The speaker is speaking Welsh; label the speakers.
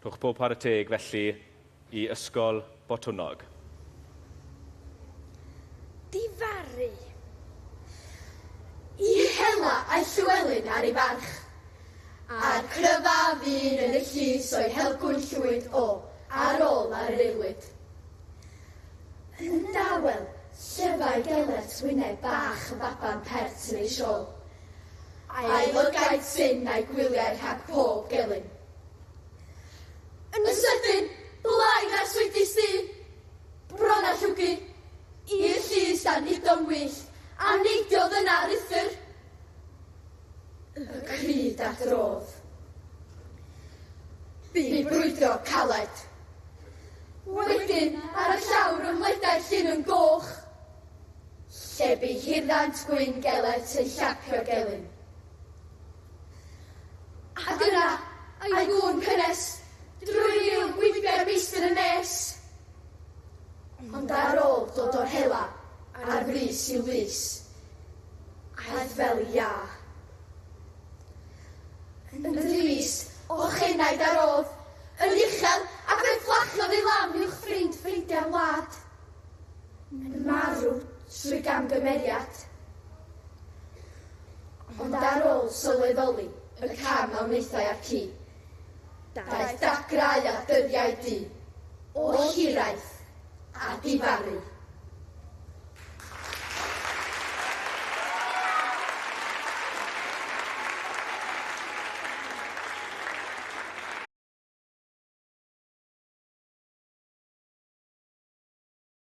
Speaker 1: Rhowch bob par y teg felly i ysgol Botwnnog.
Speaker 2: Difaru. I hela a'i Llywelyn ar ei farch. A'r cryfafun yn y llys o'i helgwn llwyd ar ôl ar yr aelwyd. Yn dawel, llyfau gelet wyneb bach y baban pert yn ei siol. A'i lygaid syn a'i gwyliau rhag pob gelyn. Yn sydyn, blaen ar swydus di, bron a llwgu, i'r llys a nidon wyll, a neidiodd yna rythyr. Y cryd a drodd. Bu brwydro caled. Wedyn, ar y llawr ymledau llun yn goch, lle bu hirddant gwyn gelet yn llapio gelyn. Ac yna, a'i gŵn cynnes, drwy'r gwybiau'r meistr y nes. Ond ar ôl dod o'r hela, ar frys i'w lys, aeth fel i ia. Yn drist, o chenaid ar oedd, yn uchel ac yn fflachiodd ei lam i'w ffrindiau'r wlad. Yn marw trwy gamgymeriad. Ond ar ôl sylweddoli y cam a wnaethau ar ci, daeth dagrau a dyddiau di, o hiraeth a difaru.